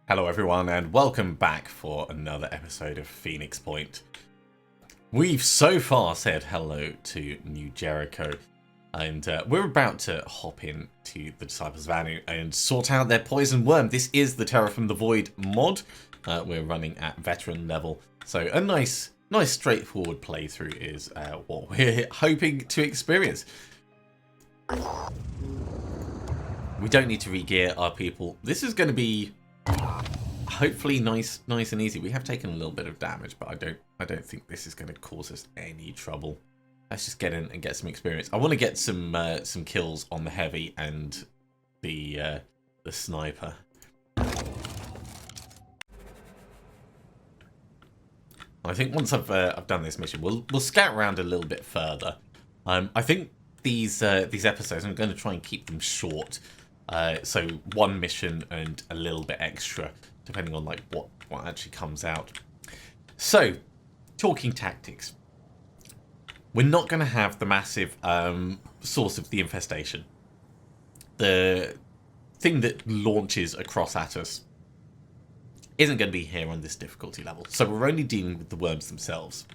Hello everyone and welcome back for another episode of Phoenix Point. We've so far said hello to New Jericho and we're about to hop in to the Disciples of Anu and sort out their poison worm. This is the Terror from the Void mod. We're running at veteran level, so a nice straightforward playthrough is what we're hoping to experience. We don't need to re-gear our people. This is going to be hopefully nice and easy. We have taken a little bit of damage, but I don't think this is going to cause us any trouble. Let's just get in and get some experience. I want to get some kills on the heavy and the sniper. I think once I've done this mission, we'll scout around a little bit further. I think these episodes, I'm going to try and keep them short. So one mission and a little bit extra, depending on like what actually comes out. So, talking tactics. We're not going to have the massive source of the infestation. The thing that launches across at us isn't going to be here on this difficulty level. So we're only dealing with the worms themselves.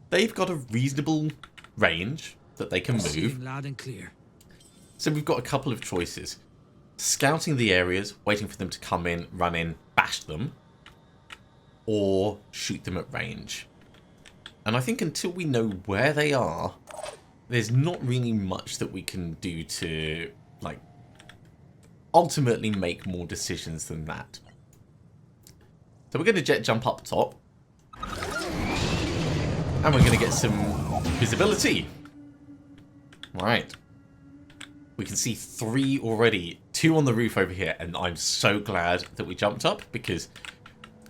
They've got a reasonable range that they can move. Loud and clear. So we've got a couple of choices. Scouting the areas, waiting for them to come in, run in, bash them, or shoot them at range. And I think until we know where they are, there's not really much that we can do to, like, ultimately make more decisions than that. So we're going to jet jump up top. And we're going to get some visibility. Right. We can see 3 already. 2 on the roof over here. And I'm so glad that we jumped up, because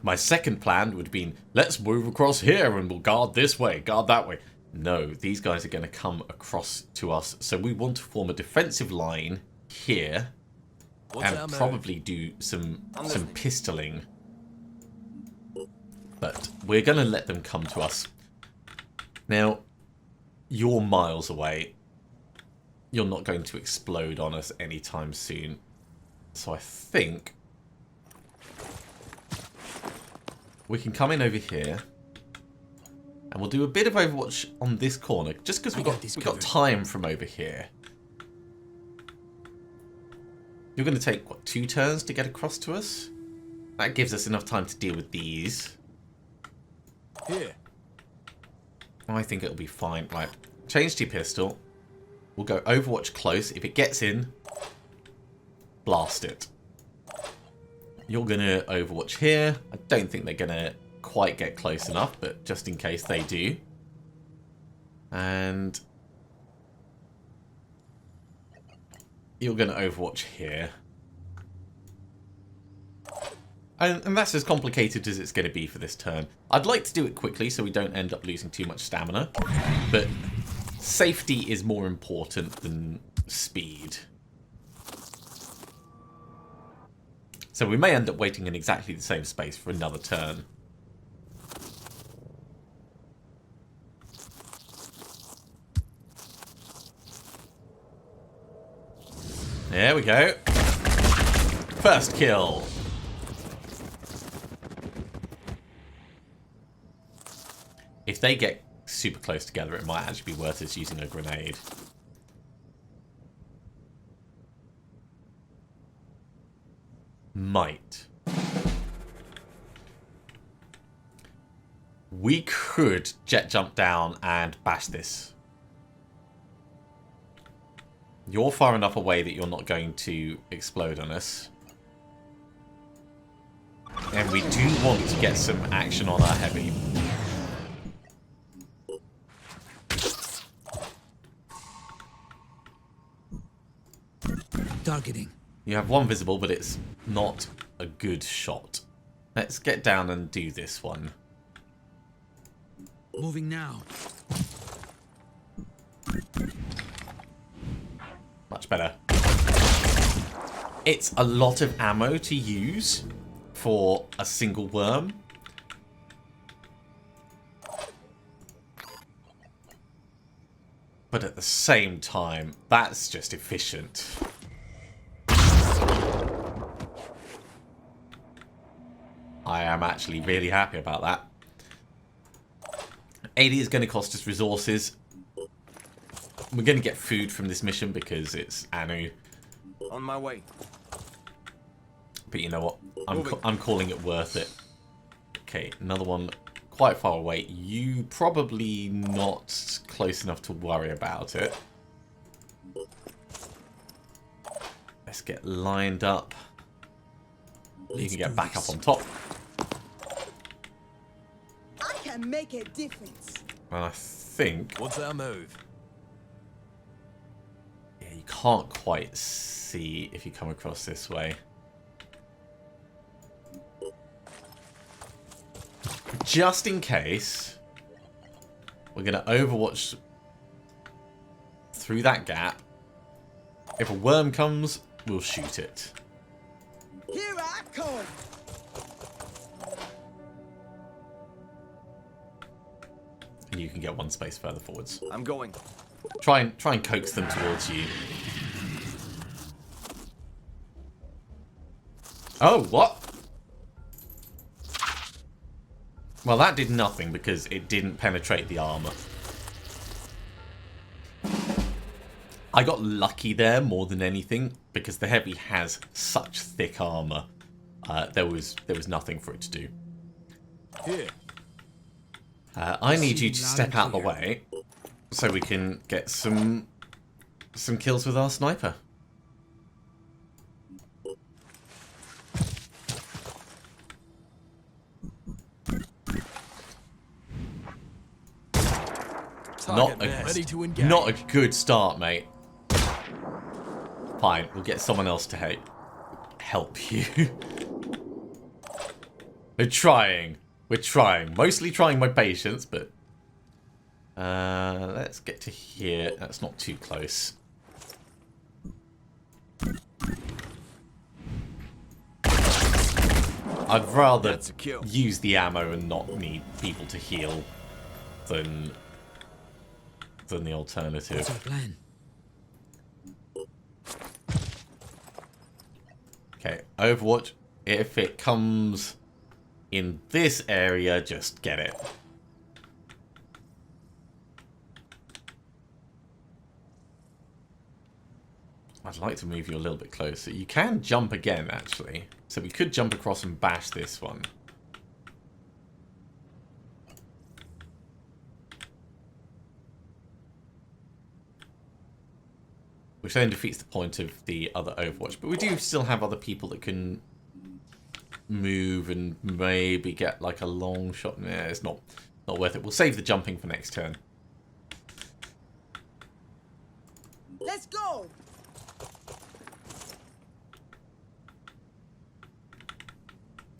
my second plan would have been, let's move across here and we'll guard this way, guard that way. No, these guys are going to come across to us. So we want to form a defensive line here. And probably do some pistoling. But we're going to let them come to us. Now, you're miles away. You're not going to explode on us anytime soon. So I think we can come in over here. And we'll do a bit of Overwatch on this corner. Just because we've got time from over here. You're going to take, what, 2 turns to get across to us? That gives us enough time to deal with these. Here. I think it'll be fine. Right, change to your pistol. We'll go Overwatch close. If it gets in, blast it. You're going to Overwatch here. I don't think they're going to quite get close enough, but just in case they do. And you're going to Overwatch here. And that's as complicated as it's going to be for this turn. I'd like to do it quickly so we don't end up losing too much stamina. But safety is more important than speed. So we may end up waiting in exactly the same space for another turn. There we go. First kill. If they get super close together, it might actually be worth us using a grenade. Might. We could jet jump down and bash this. You're far enough away that you're not going to explode on us. And we do want to get some action on our heavy. Targeting. You have 1 visible, but it's not a good shot. Let's get down and do this one. Moving now. Much better. It's a lot of ammo to use for a single worm. But at the same time, that's just efficient. I'm actually really happy about that. 80 is going to cost us resources. We're going to get food from this mission because it's Anu. On my way. But you know what? I'm calling it worth it. Okay, another one quite far away. You probably not close enough to worry about it. Let's get lined up. You can get back up on top. I can make a difference. And I think... What's our move? Yeah, you can't quite see if you come across this way. Just in case, we're going to overwatch through that gap. If a worm comes, we'll shoot it. Here I come. And you can get one space further forwards. I'm going. Try and coax them towards you. Oh, what? Well, that did nothing because it didn't penetrate the armor. I got lucky there more than anything because the heavy has such thick armor. There was nothing for it to do. Here. I need you to step out the way so we can get some kills with our sniper. Not a good start, mate. Fine, we'll get someone else to help you. We're trying. Mostly trying my patience, but... let's get to here. That's not too close. I'd rather use the ammo and not need people to heal than the alternative. What's our plan? Okay, Overwatch. If it comes in this area, just get it. I'd like to move you a little bit closer. You can jump again, actually. So we could jump across and bash this one. Which then defeats the point of the other Overwatch. But we do still have other people that can move and maybe get like a long shot. Nah, it's not worth it. We'll save the jumping for next turn. Let's go.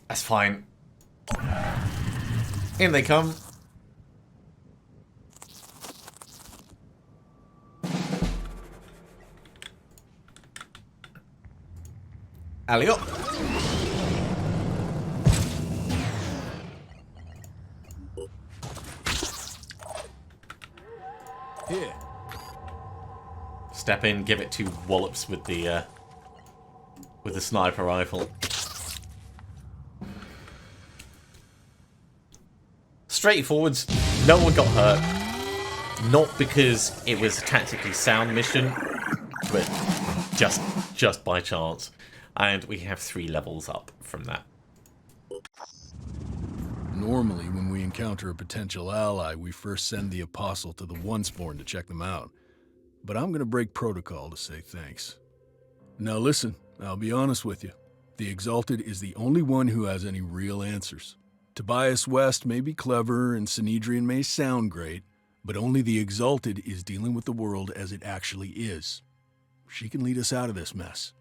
That's fine. In they come. Alley up. Here. Step in, give it 2 wallops with the sniper rifle. Straight forwards, no one got hurt. Not because it was a tactically sound mission, but just by chance. And we have 3 levels up from that. Normally, when we encounter a potential ally, we first send the Apostle to the One-Spawn to check them out. But I'm gonna break protocol to say thanks. Now listen, I'll be honest with you. The Exalted is the only one who has any real answers. Tobias West may be clever and Synedrion may sound great, but only the Exalted is dealing with the world as it actually is. She can lead us out of this mess.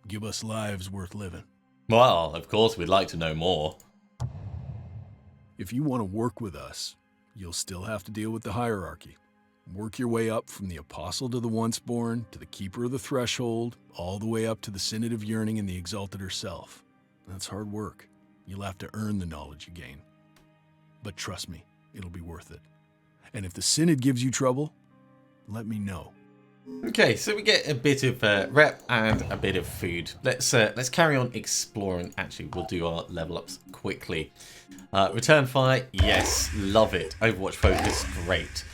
Give us lives worth living. Well, of course, we'd like to know more. If you want to work with us, you'll still have to deal with the hierarchy. Work your way up from the Apostle to the Once-Born, to the Keeper of the Threshold, all the way up to the Synod of Yearning and the Exalted herself. That's hard work. You'll have to earn the knowledge you gain. But trust me, it'll be worth it. And if the Synod gives you trouble, let me know. Okay, so we get a bit of rep and a bit of food. Let's carry on exploring. Actually, we'll do our level ups quickly. Return fire, yes, love it. Overwatch focus, great.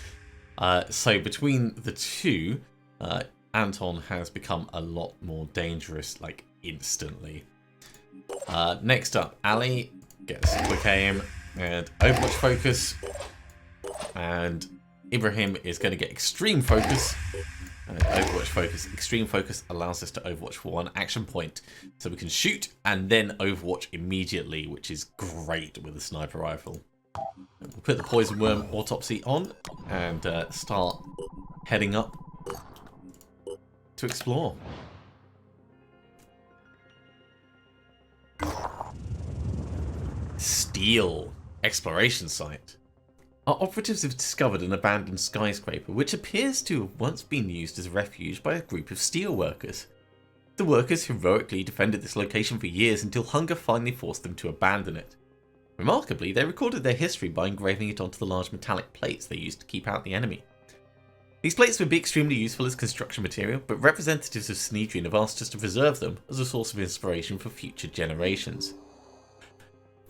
So between the two, Anton has become a lot more dangerous, like instantly. Next up, Ali gets quick aim and Overwatch focus, and Ibrahim is going to get extreme focus. Overwatch focus. Extreme focus allows us to overwatch for one action point. So we can shoot and then overwatch immediately, which is great with a sniper rifle. We'll put the poison worm autopsy on and start heading up to explore. Steel. Exploration site. Our operatives have discovered an abandoned skyscraper which appears to have once been used as a refuge by a group of steel workers. The workers heroically defended this location for years until hunger finally forced them to abandon it. Remarkably, they recorded their history by engraving it onto the large metallic plates they used to keep out the enemy. These plates would be extremely useful as construction material, but representatives of Synedrion have asked us to preserve them as a source of inspiration for future generations.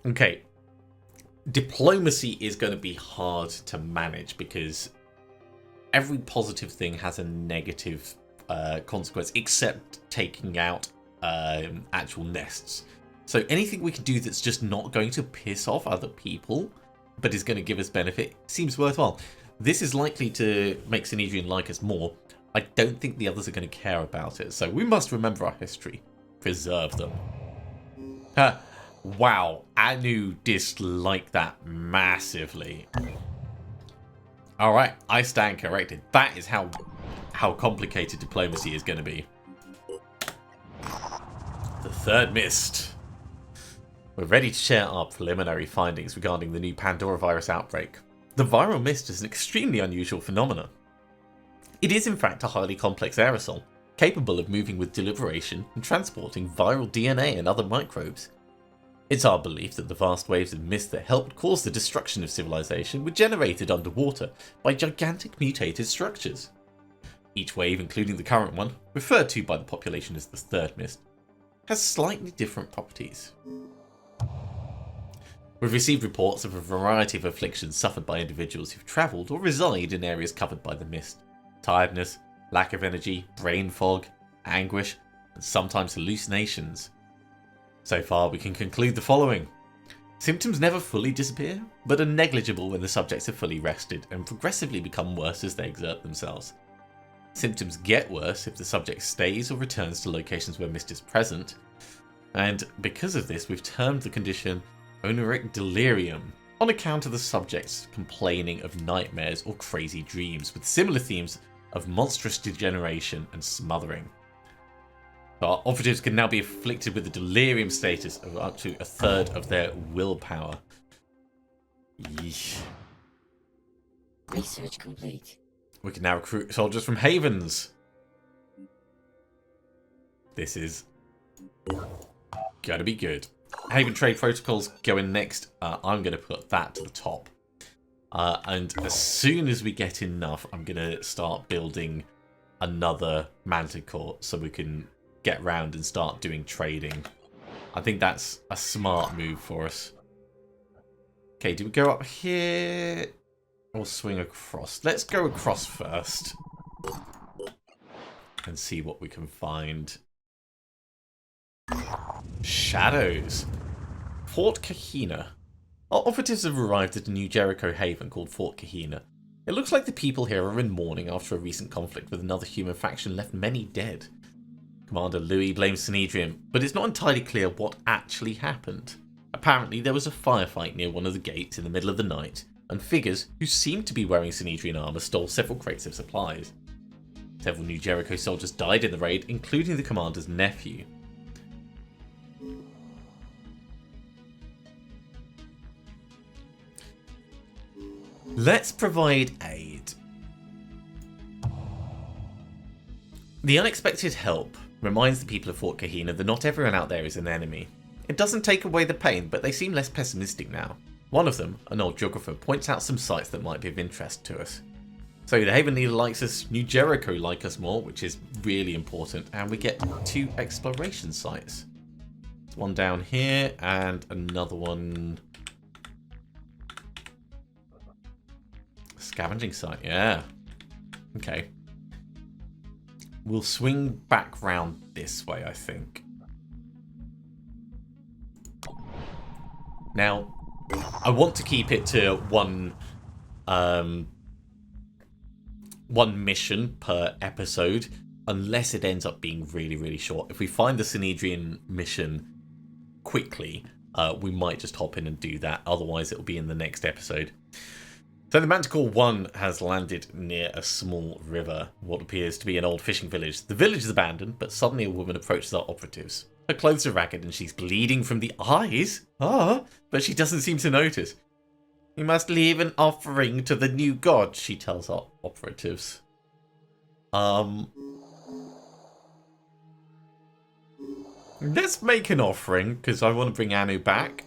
Okay. Diplomacy is going to be hard to manage because every positive thing has a negative consequence, except taking out actual nests. So anything we can do that's just not going to piss off other people, but is going to give us benefit, seems worthwhile. This is likely to make Synedrion like us more. I don't think the others are going to care about it, so we must remember our history. Preserve them. Wow, Anu disliked that massively. Alright, I stand corrected. That is how complicated diplomacy is going to be. The third mist. We're ready to share our preliminary findings regarding the new Pandora virus outbreak. The viral mist is an extremely unusual phenomenon. It is in fact a highly complex aerosol, capable of moving with deliberation and transporting viral DNA and other microbes. It's our belief that the vast waves of mist that helped cause the destruction of civilization were generated underwater by gigantic mutated structures. Each wave, including the current one, referred to by the population as the third mist, has slightly different properties. We've received reports of a variety of afflictions suffered by individuals who've travelled or reside in areas covered by the mist. Tiredness, lack of energy, brain fog, anguish, and sometimes hallucinations. So far, we can conclude the following. Symptoms never fully disappear, but are negligible when the subjects are fully rested and progressively become worse as they exert themselves. Symptoms get worse if the subject stays or returns to locations where mist is present, and because of this, we've termed the condition oniric delirium, on account of the subjects complaining of nightmares or crazy dreams, with similar themes of monstrous degeneration and smothering. Our operatives can now be afflicted with the delirium status of up to a third of their willpower. Yeesh. Research complete. We can now recruit soldiers from Havens. This is gonna be good. Haven trade protocols going next. I'm gonna put that to the top. And as soon as we get enough, I'm gonna start building another manticore so we can get round and start doing trading. I think that's a smart move for us. Okay, do we go up here or swing across? Let's go across first and see what we can find. Shadows. Fort Kahina. Our operatives have arrived at a new Jericho haven called Fort Kahina. It looks like the people here are in mourning after a recent conflict with another human faction left many dead. Commander Louis blames Synedrion, but it's not entirely clear what actually happened. Apparently there was a firefight near one of the gates in the middle of the night, and figures who seemed to be wearing Synedrion armour stole several crates of supplies. Several new Jericho soldiers died in the raid, including the commander's nephew. Let's provide aid. The unexpected help reminds the people of Fort Kahina that not everyone out there is an enemy. It doesn't take away the pain, but they seem less pessimistic now. One of them, an old geographer, points out some sites that might be of interest to us. So the Haven Leader likes us, New Jericho like us more, which is really important. And we get 2 exploration sites. There's one down here and another one. Scavenging site, yeah. Okay. We'll swing back round this way, I think. Now, I want to keep it to one mission per episode, unless it ends up being really, really short. If we find the Synedrion mission quickly, we might just hop in and do that. Otherwise, it'll be in the next episode. So the Manticore 1 has landed near a small river, what appears to be an old fishing village. The village is abandoned, but suddenly a woman approaches our operatives. Her clothes are ragged and she's bleeding from the eyes. But she doesn't seem to notice. "You must leave an offering to the new god," she tells our operatives. Let's make an offering, because I want to bring Anu back.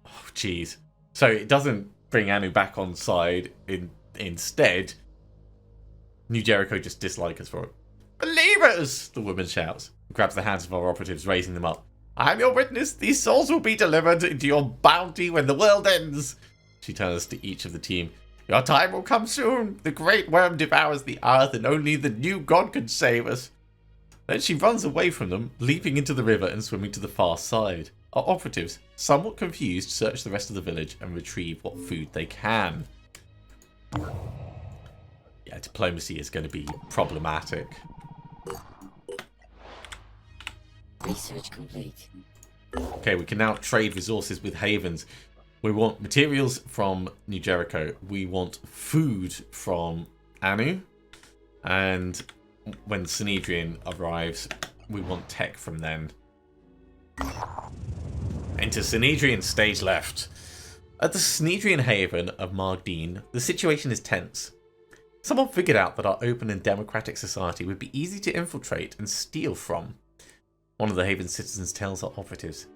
Oh, jeez. So it doesn't bring Anu back on side. Instead, New Jericho just dislike us for it. "Believers!" the woman shouts. Grabs the hands of our operatives, raising them up. "I'm your witness. These souls will be delivered into your bounty when the world ends." She turns to each of the team. "Your time will come soon. The great worm devours the earth and only the new god can save us." Then she runs away from them, leaping into the river and swimming to the far side. Our operatives, somewhat confused, search the rest of the village and retrieve what food they can. Yeah, diplomacy is going to be problematic. Research complete. Okay, we can now trade resources with havens. We want materials from New Jericho. We want food from Anu. And when Synedrion arrives, we want tech from them. Enter Synedrion, stage left. At the Synedrion haven of Margdean, the situation is tense. Someone figured out that our open and democratic society would be easy to infiltrate and steal from. One of the haven's citizens tells our operatives.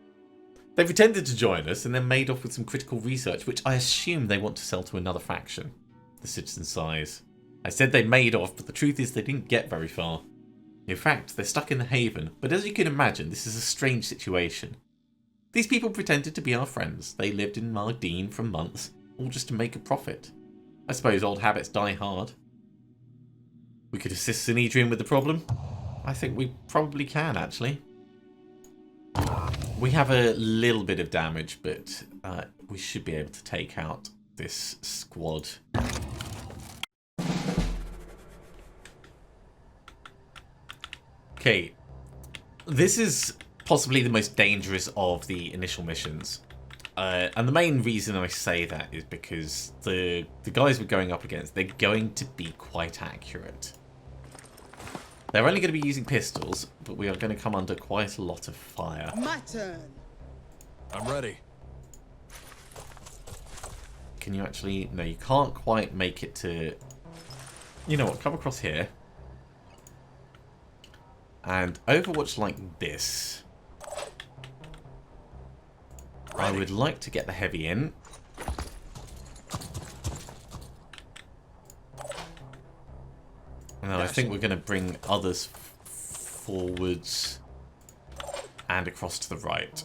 They pretended to join us and then made off with some critical research, which I assume they want to sell to another faction. The citizen sighs. I said they made off, but the truth is they didn't get very far. In fact, they're stuck in the haven, but as you can imagine, this is a strange situation. These people pretended to be our friends. They lived in Margdean for months, all just to make a profit. I suppose old habits die hard. We could assist Synedrion with the problem. I think we probably can, actually. We have a little bit of damage, but we should be able to take out this squad. Okay, this is possibly the most dangerous of the initial missions. And the main reason I say that is because the guys we're going up against, they're going to be quite accurate. They're only going to be using pistols, but we are going to come under quite a lot of fire. My turn. I'm ready. Can you actually... No, you can't quite make it to... You know what, come across here. And Overwatch like this. I would like to get the heavy in. Now I think we're going to bring others forwards and across to the right.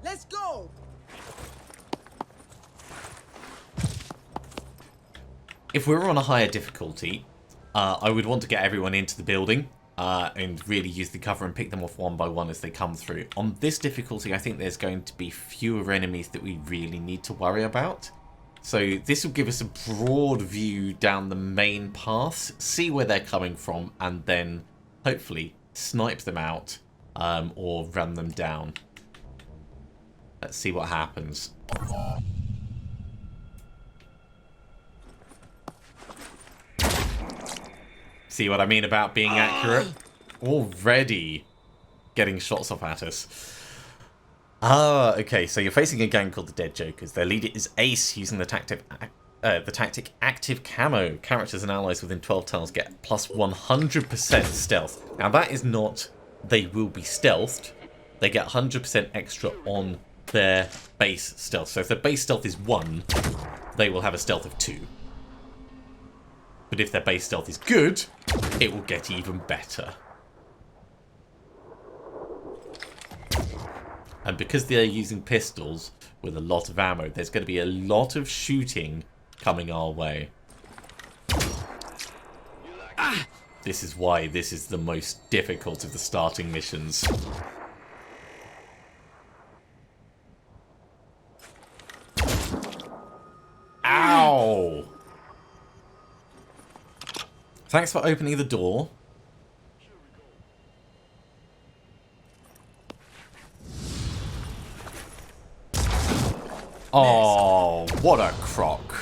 Let's go. If we were on a higher difficulty, I would want to get everyone into the building and really use the cover and pick them off one by one as they come through. On this difficulty, I think there's going to be fewer enemies that we really need to worry about. So this will give us a broad view down the main paths, see where they're coming from, and then hopefully snipe them out or run them down. Let's see what happens. See what I mean about being accurate? Already getting shots off at us. Okay, so you're facing a gang called the Dead Jokers. Their leader is Ace, using the tactic Active Camo. Characters and allies within 12 tiles get plus 100% stealth. Now that is not they will be stealthed. They get 100% extra on their base stealth. So if their base stealth is 1, they will have a stealth of 2. But if their base stealth is good, it will get even better. And because they're using pistols with a lot of ammo, there's going to be a lot of shooting coming our way. This is why this is the most difficult of the starting missions. Ow! Thanks for opening the door. Oh, what a crock.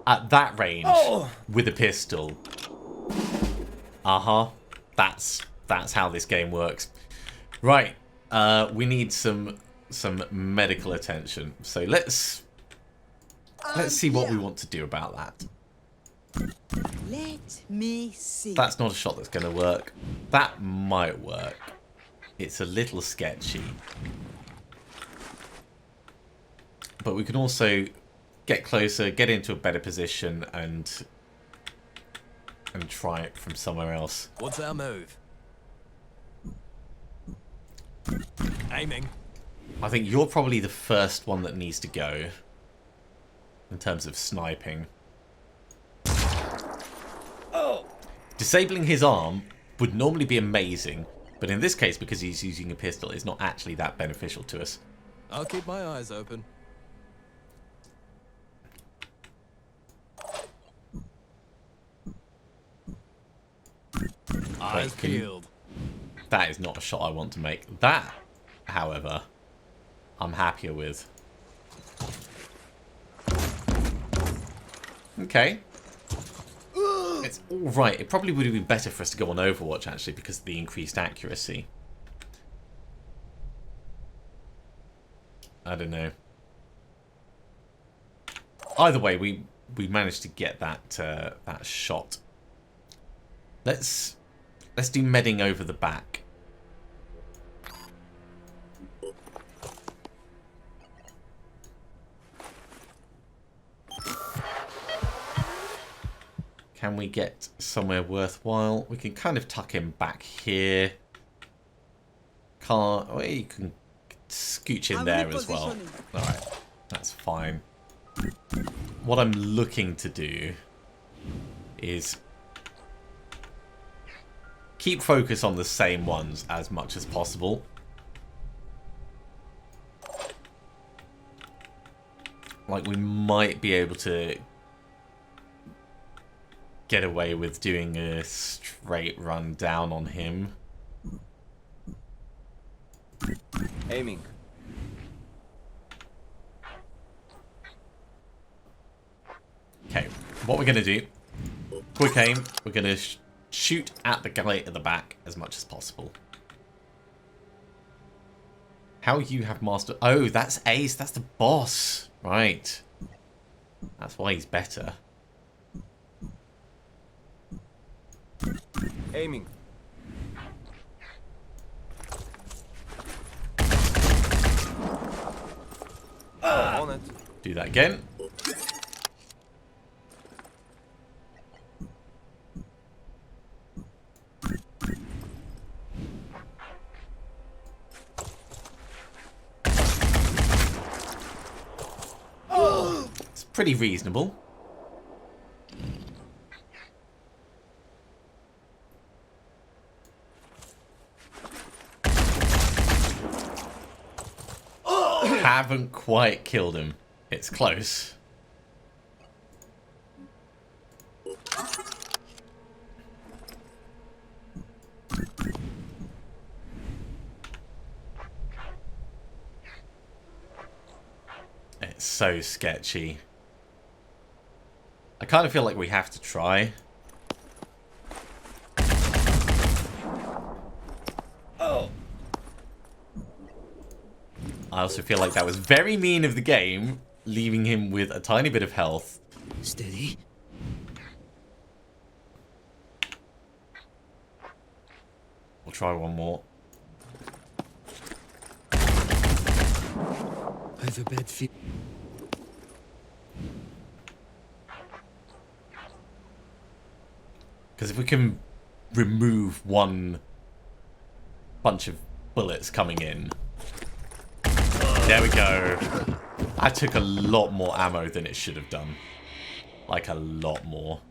At that range, with a pistol. Uh-huh. That's how this game works. Right. We need some medical attention. So let's see what we want to do about that. Let me see. That's not a shot that's going to work. That might work. It's a little sketchy. But we can also get closer, get into a better position, and try it from somewhere else. What's our move? Aiming. I think you're probably the first one that needs to go in terms of sniping. Disabling his arm would normally be amazing, but in this case, because he's using a pistol, it's not actually that beneficial to us. I'll keep my eyes open. Eyes peeled. That is not a shot I want to make. That, however, I'm happier with. Okay. It's alright. It probably would have been better for us to go on Overwatch, actually, because of the increased accuracy. I don't know. Either way, we managed to get that that shot. Let's do medding over the back. Can we get somewhere worthwhile? We can kind of tuck him back here. Well, you can scooch in there as well. Alright, that's fine. What I'm looking to do is keep focus on the same ones as much as possible. Like, we might be able to get away with doing a straight run down on him. Aiming. Okay, what we're going to do, quick aim, we're going to shoot at the guy at the back as much as possible. How you have master... Oh, that's Ace, that's the boss. Right. That's why he's better. Aiming. On it. Do that again. It's pretty reasonable. Haven't quite killed him. It's close. It's so sketchy. I kind of feel like we have to try. I also feel like that was very mean of the game, leaving him with a tiny bit of health. Steady. try one more. I've a bad feel. Because if we can remove one bunch of bullets coming in. There we go. That took a lot more ammo than it should have done. Like a lot more.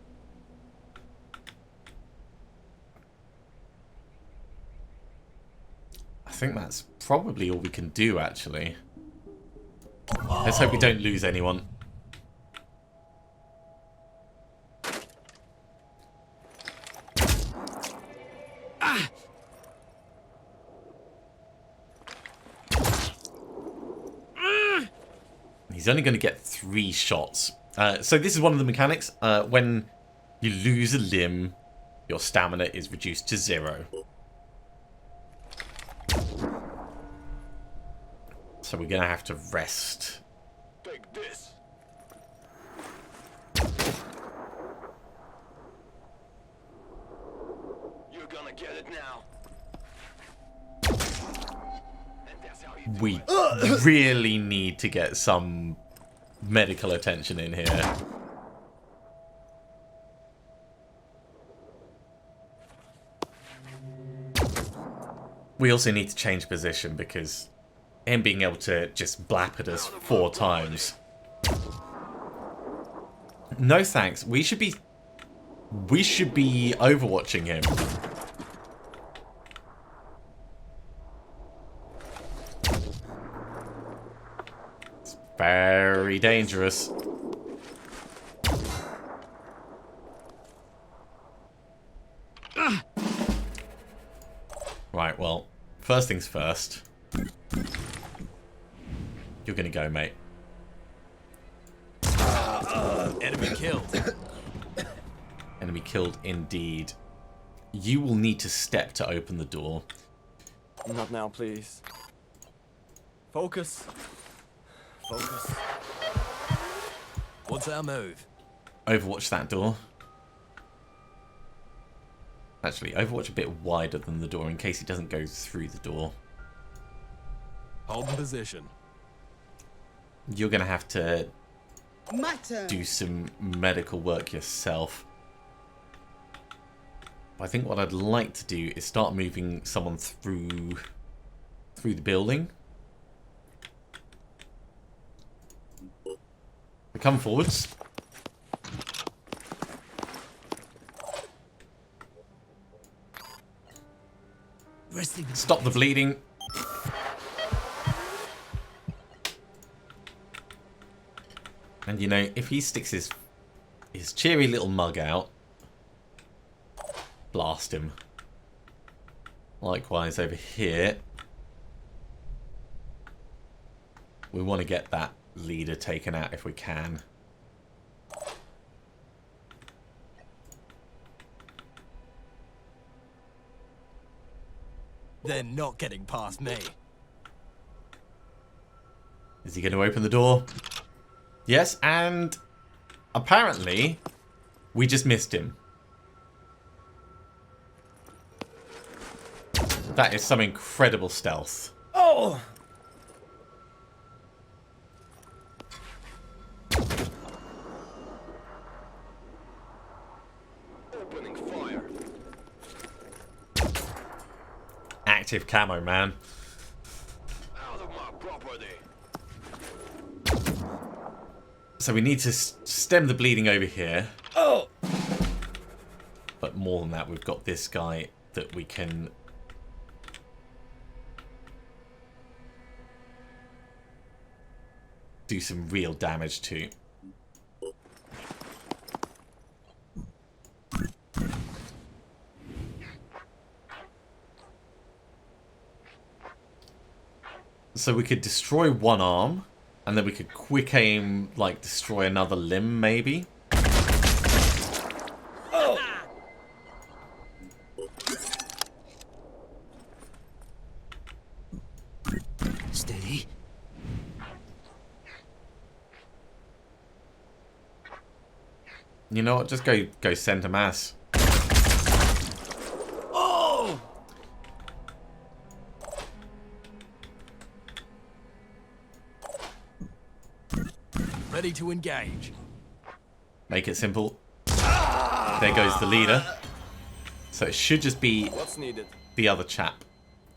I think that's probably all we can do, actually. Let's hope we don't lose anyone. He's only going to get 3 shots. So this is one of the mechanics. When you lose a limb, your stamina is reduced to 0. So we're going to have to rest. Take this. You're gonna get it now. And that's how you do We it. really need to get some medical attention in here. We also need to change position because him being able to just blap at us 4 times. No thanks. We should be overwatching him. It's very dangerous. Right, well, first things first. You're gonna go, mate. Enemy killed. Enemy killed indeed. You will need to step to open the door. Not now, please. Focus. Focus. What's our move? Overwatch that door. Actually, Overwatch a bit wider than the door in case he doesn't go through the door. Hold in position. You're gonna have to My turn. do some medical work yourself. I think what I'd like to do is start moving someone through the building. Come forwards. Stop the bleeding. And you know, if he sticks his cheery little mug out, blast him. Likewise over here. We want to get that leader taken out if we can. They're not getting past me. Is he going to open the door? Yes, and apparently we just missed him. That is some incredible stealth. Oh! Opening fire. Active camo, man. Out of my property. So we need to stem the bleeding over here. Oh! But more than that, we've got this guy that we can do some real damage to. So we could destroy one arm, and then we could quick aim, like, destroy another limb, maybe. Oh! Steady. You know what? Just go center mass. Oh! Ready to engage. Make it simple. There goes the leader. So it should just be What's needed? the other chap.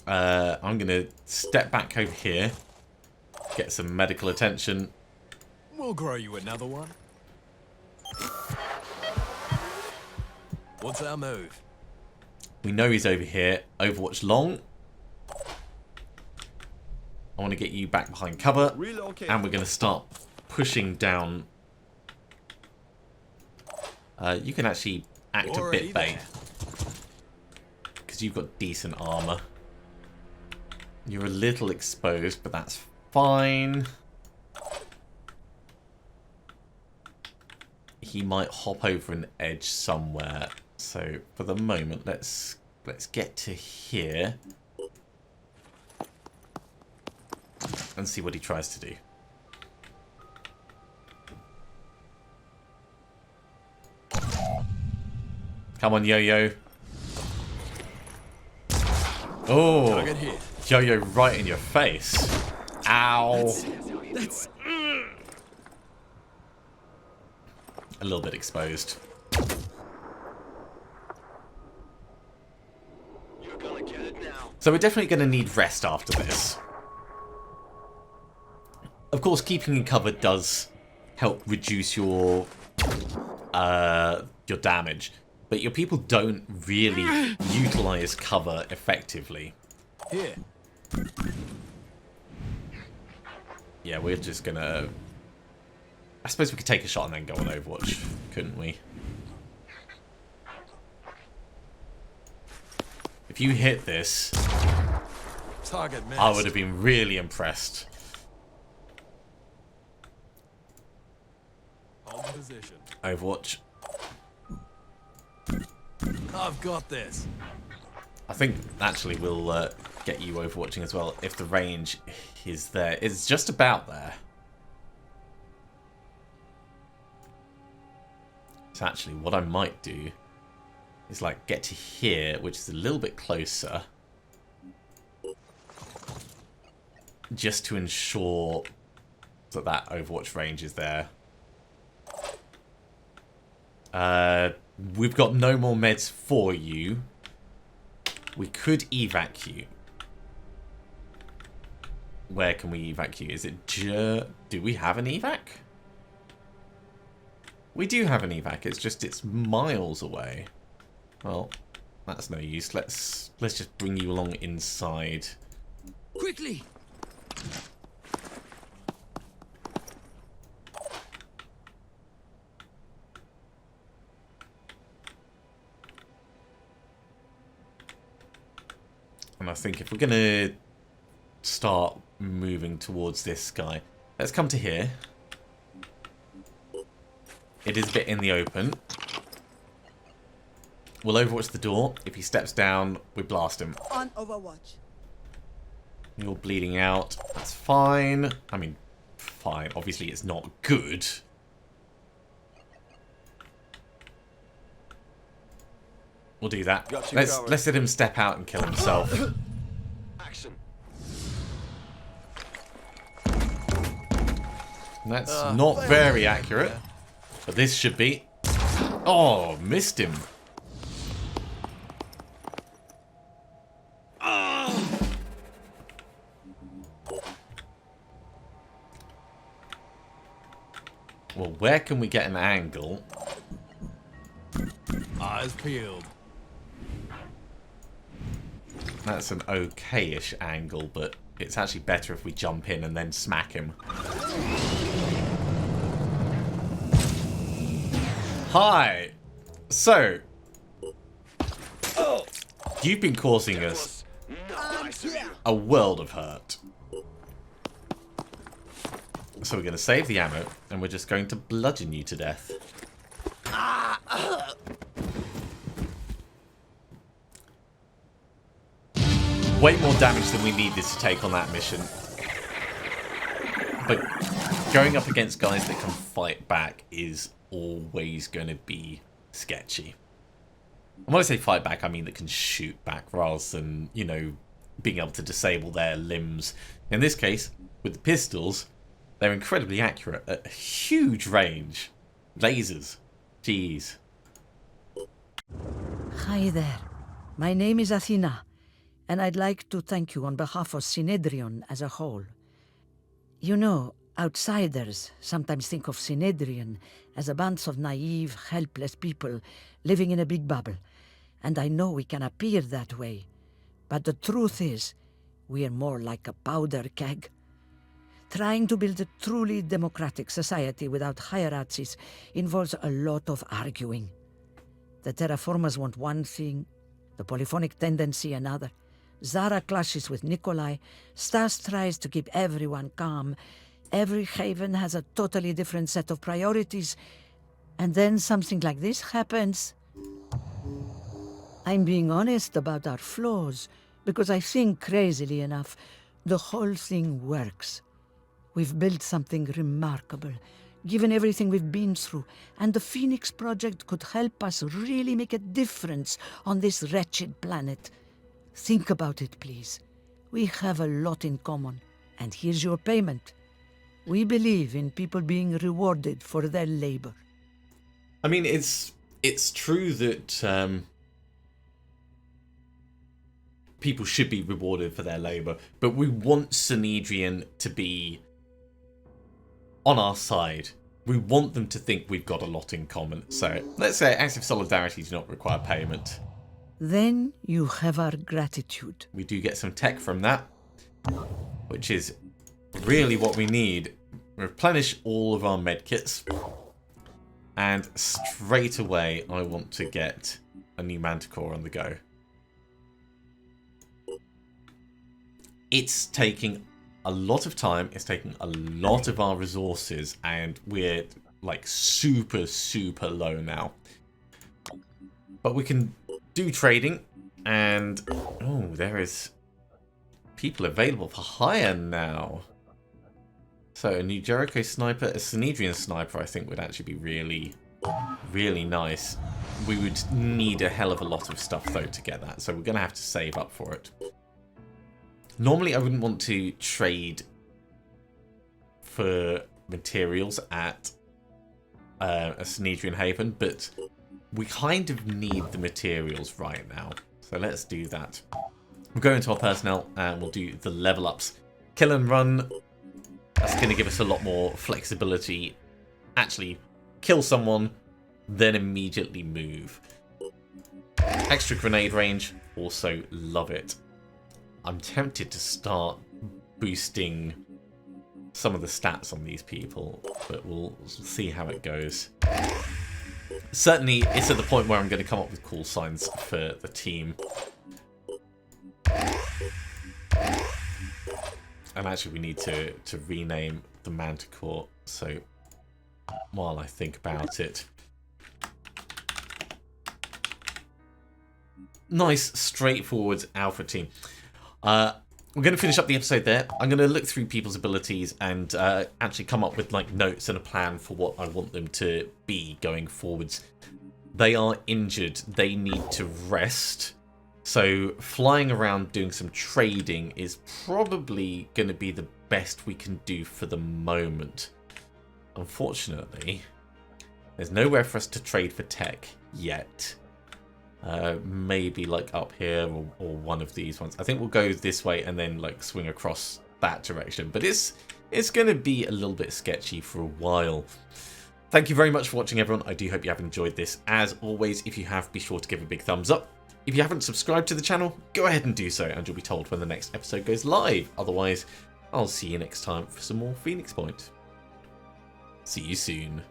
I'm going to step back over here. Get some medical attention. We'll grow you another one. What's our move? We know he's over here. Overwatch long. I want to get you back behind cover. Relocate. And we're going to start pushing down. You can actually act a Already bit bait. Because you've got decent armor. You're a little exposed, but that's fine. He might hop over an edge somewhere. So for the moment, let's get to here and see what he tries to do. Come on, Yo-Yo. Oh, Target here. Yo-Yo right in your face. Ow. That's A little bit exposed. You're gonna get it now. So we're definitely going to need rest after this. Of course, keeping in cover does help reduce your damage, but your people don't really utilize cover effectively. here. Yeah, we're just gonna... I suppose we could take a shot and then go on Overwatch, couldn't we? If you hit this, Target missed. I would have been really impressed. Hold position. Overwatch. I've got this. I think actually we'll get you overwatching as well if the range is there. It's just about there. So actually what I might do is like get to here, which is a little bit closer, just to ensure that that overwatch range is there. We've got no more meds for you. We could evac you. Where can we evac you? Is it do we have an evac? We do have an evac. It's just it's miles away. Well, that's no use. Let's just bring you along inside. Quickly. And I think if we're going to start moving towards this guy, let's come to here. It is a bit in the open. We'll overwatch the door. If he steps down, we blast him. On Overwatch. You're bleeding out. That's fine. I mean, fine. Obviously, it's not good. We'll do that. Got you Let's covered. let him step out and kill himself. Action. That's not very accurate, but this should be. Oh, missed him. Well, where can we get an angle? Eyes peeled. That's an okay-ish angle, but it's actually better if we jump in and then smack him. Hi! So, you've been causing us Not nice of you. a world of hurt. So we're going to save the ammo, and we're just going to bludgeon you to death. Way more damage than we needed to take on that mission. But going up against guys that can fight back is always going to be sketchy. And when I say fight back, I mean that can shoot back rather than, you know, being able to disable their limbs. In this case, with the pistols, They're incredibly accurate at a huge range. Lasers. Jeez. Hi there. My name is Athena, and I'd like to thank you on behalf of Synedrion as a whole. You know, outsiders sometimes think of Synedrion as a bunch of naive, helpless people living in a big bubble, and I know we can appear that way. But the truth is, we're more like a powder keg. Trying to build a truly democratic society without hierarchies involves a lot of arguing. The terraformers want one thing, the polyphonic tendency another. Zara clashes with Nikolai, Stas tries to keep everyone calm. Every haven has a totally different set of priorities, and then something like this happens. I'm being honest about our flaws, because I think, crazily enough, the whole thing works. We've built something remarkable, given everything we've been through, and the Phoenix Project could help us really make a difference on this wretched planet. Think about it, please. We have a lot in common, and here's your payment. We believe in people being rewarded for their labor. I mean, it's true that people should be rewarded for their labor, but we want Synedrion to be on our side. We want them to think we've got a lot in common. So let's say acts of solidarity do not require payment. Then you have our gratitude. We do get some tech from that, which is really what we need. Replenish all of our medkits. And straight away, I want to get a new Manticore on the go. It's taking a lot of time. It's taking a lot of our resources. And we're like super, super low now. But we can do trading. And, oh, there is people available for hire now. So a new Jericho sniper, a Synedrion sniper I think would actually be really, really nice. We would need a hell of a lot of stuff though to get that, so we're going to have to save up for it. Normally I wouldn't want to trade for materials at a Synedrion haven, but we kind of need the materials right now. So let's do that. We'll go into our personnel and we'll do the level ups. Kill and run. That's going to give us a lot more flexibility. Actually, kill someone, then immediately move. Extra grenade range, also love it. I'm tempted to start boosting some of the stats on these people, but we'll see how it goes. Certainly, it's at the point where I'm going to come up with call signs for the team. And actually we need to rename the Manticore, so while I think about it. Nice, straightforward alpha team. We're going to finish up the episode there. I'm going to look through people's abilities and actually come up with like notes and a plan for what I want them to be going forwards. They are injured. They need to rest. So flying around doing some trading is probably going to be the best we can do for the moment. Unfortunately, there's nowhere for us to trade for tech yet. Maybe like up here or one of these ones. I think we'll go this way and then like swing across that direction. But it's going to be a little bit sketchy for a while. Thank you very much for watching, everyone. I do hope you have enjoyed this. As always, if you have, be sure to give a big thumbs up. If you haven't subscribed to the channel, go ahead and do so, and you'll be told when the next episode goes live. Otherwise, I'll see you next time for some more Phoenix Point. See you soon.